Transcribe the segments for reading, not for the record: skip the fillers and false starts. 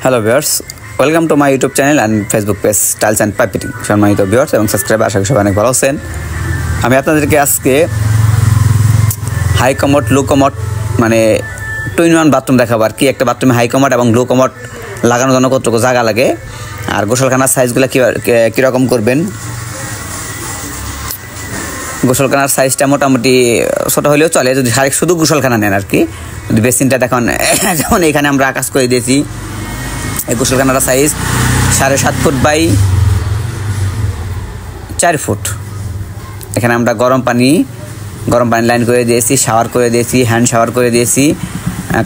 Hello viewers, welcome to my YouTube channel and Facebook page tiles and pipe fitting. সম্মানিত viewers এবং subscriber, আশা করি সবাই অনেক ভালো আছেন। আমি আপনাদেরকে আজকে হাই কমোড লো কমোড মানে 2-in-1 বাথরুম দেখাবো আর কি। একটা বাথরুমে হাই কমোড এবং লো কমোড লাগানোর জন্য কতটুকু জায়গা লাগে, আর গোসলখানার সাইজগুলো কীরকম করবেন। গোসলখানার সাইজটা মোটামুটি ছোটো হলেও চলে যদি শুধু গোসলখানা নেন আর কি। যদি বেসিনটা দেখুন, যেমন এখানে আমরা আকাশ করে দিয়েছি, এই গোসলখানার সাইজ 7.5 ফুট বাই 4 ফুট। এখানে আমরা গরম পানি লাইন করে দিয়েছি, শাওয়ার করে দিয়েছি, হ্যান্ড শাওয়ার করে দিয়েছি,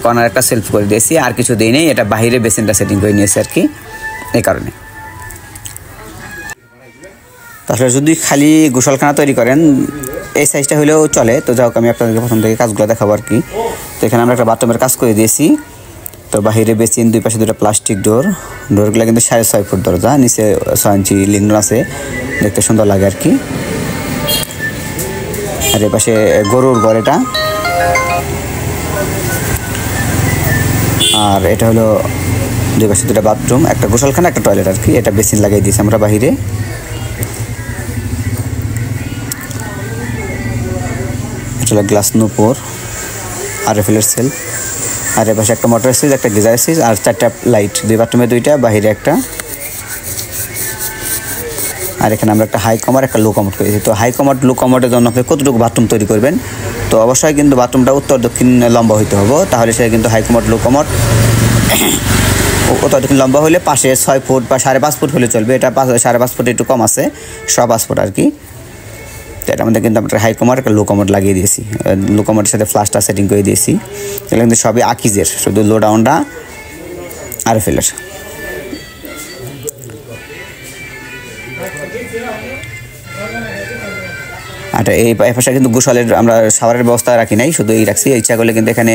কর্নার একটা সেলফ করে দিয়েছি, আর কিছু দিই নেই। এটা বাইরে বেসিনটা সেটিং করে নিয়েছি আর কি, এই কারণে। তাহলে যদি খালি গোসলখানা তৈরি করেন এই সাইজটা হলেও চলে। তো যাই হোক, আমি আপনাদেরকে প্রথম থেকে কাজগুলো দেখাবো আর কি। তো এখানে আমরা একটা বাথরুমের কাজ করে দিয়েছি। তো বাহিরে বেসিন, দুই পাশে দুটো প্লাস্টিক ডোরগুলো কিন্তু 6.5 ফুট দরজা, নিচে 6 ইঞ্চি লিঙ্ক আছে, দেখতে সুন্দর লাগে আর কি। আর এ পাশে গরুর ঘর এটা, আর এটা হলো দুই পাশে দুটো বাথরুম, একটা গোসলখানা, একটা টয়লেট আর কি। এটা বেসিন লাগিয়ে দিয়েছি আমরা বাহিরে। এটা হলো গ্লাস নূপুর, RFL সেল, আর এ পাশে একটা মোটর সুইচ, একটা গিজার সুইচ, আর 4টা লাইট, দুই বাথরুমে 2টা, বাহিরে একটা। আর এখানে আমরা একটা হাই কমোড, একটা লো কমোড করেছি। তো হাই কমোড লো কমোডের জন্য আপনি কতটুকু বাথরুম তৈরি করবেন, তো অবশ্যই কিন্তু বাথরুমটা উত্তর দক্ষিণ লম্বা হইতে হবে, তাহলে সেটা কিন্তু হাই কমোড লো কমোড উত্তর দক্ষিণ লম্বা হলে পাশে 6 ফুট বা 5.5 ফুট হলে চলবে। এটা 5.5 ফুট একটু কম আছে, 5 ফুট আর কি। তো এটা আমাদের কিন্তু আমরা হাই কমোড, একটা লো কমোড লাগিয়ে দিয়েছি। লো কমোডের সাথে ফ্লাশটা সেটিং করে দিয়েছি। এগুলো কিন্তু সবই আকিজের, শুধু লো ডাউনটা RFL। আচ্ছা, এই পাশে কিন্তু গোসলের আমরা শাওয়ারের ব্যবস্থা রাখি নাই, শুধু এই রাখছি। ইচ্ছা করলে কিন্তু এখানে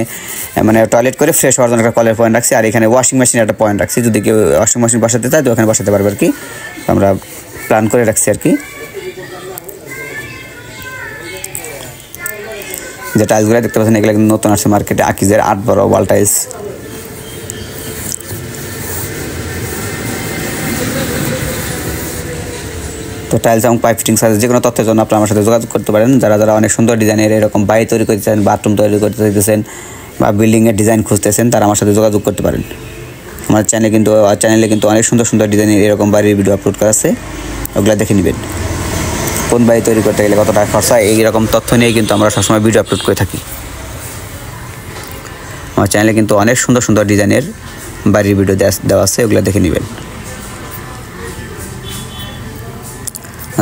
মানে টয়লেট করে ফ্রেশ হওয়ার জন্য একটা কলের পয়েন্ট রাখছি, আর এখানে ওয়াশিং মেশিনের একটা পয়েন্ট রাখছি। যদি কেউ ওয়াশিং মেশিন বসাতে চায় তো ওখানে বসাতে পারবে আর কি। আমরা প্ল্যান করে রাখছি আর কি। যে টাইলসগুলো দেখতে পাচ্ছেন এগুলো কিন্তু নতুন আসছে মার্কেটে, আকিজের 8 বড় ওয়াল টাইলস। তো টাইলস এবং পাইপ ফিটিং সার্ভিস যে কোনো তথ্যের জন্য আপনারা আমার সাথে যোগাযোগ করতে পারেন। যারা অনেক সুন্দর ডিজাইনের এরকম বাড়ি তৈরি করতেছেন, বাথরুম তৈরি করতে চাইতেছেন, বা বিল্ডিংয়ের ডিজাইন খুঁজতেছেন, তারা আমার সাথে যোগাযোগ করতে পারেন। আমার চ্যানেলে কিন্তু অনেক সুন্দর সুন্দর ডিজাইনের এরকম বাড়ির ভিডিও আপলোড করা আছে, ওগুলো দেখে নেবেন। কোন বাড়ি তৈরি করতে গেলে কত টাকা খরচা, এইরকম তথ্য নিয়ে কিন্তু আমরা সবসময় ভিডিও আপলোড করে থাকি। আমার চ্যানেলে কিন্তু অনেক সুন্দর সুন্দর ডিজাইনের বাড়ির ভিডিও দেওয়া আছে, ওগুলো দেখে নেবেন।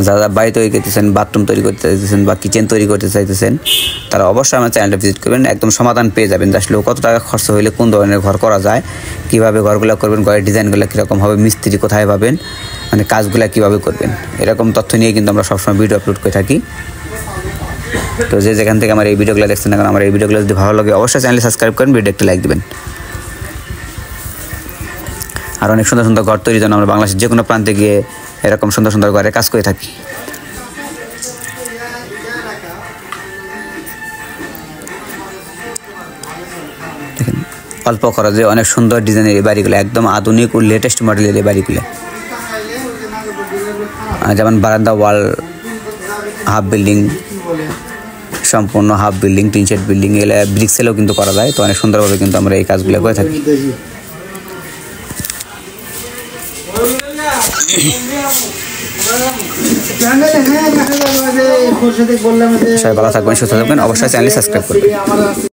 যারা বাড়ি তৈরি করতেছেন, বাথরুম তৈরি করতে চাইতেছেন, বা কিচেন তৈরি করতে চাইতেছেন, তারা অবশ্যই আমার চ্যানেলটা ভিজিট করবেন। একদম সমাধান পেয়ে যাবেন, আসলে কত টাকা খরচ হইলে কোন ধরনের ঘর করা যায়, কীভাবে ঘরগুলো করবেন, ঘরের ডিজাইনগুলো কীরকম হবে, মিস্ত্রি কোথায় পাবেন, মানে কাজগুলো কীভাবে করবেন, এরকম তথ্য নিয়ে কিন্তু আমরা সবসময় ভিডিও আপলোড করে থাকি। তো যেখান থেকে আমার এই ভিডিওগুলো দেখছেন না, কারণ আমার এই ভিডিওগুলো যদি ভালো লাগে অবশ্যই চ্যানেলে সাবস্ক্রাইব করেন, ভিডিও একটা লাইক দেবেন। আর অনেক সুন্দর সুন্দর ঘর তৈরির জন্য আমরা বাংলাদেশের যে কোনো প্রান্তে গিয়ে এরকম সুন্দর সুন্দর ঘরের কাজ করে থাকি। দেখেন, অল্প খরচে অনেক সুন্দর ডিজাইনের এই বাড়িগুলো, একদম আধুনিক ও লেটেস্ট মডেলের এই বাড়িগুলো। যেমন বারান্দা ওয়াল, হাফ বিল্ডিং, সম্পূর্ণ half building, tin shed building, এগুলো ব্রিক সেলও কিন্তু করা যায়। তো অনেক সুন্দরভাবে কিন্তু আমরা এই কাজগুলো করে থাকি। সবাই ভালো থাকবেন, সুস্থ থাকবেন, অবশ্যই চ্যানেল সাবস্ক্রাইব করবেন।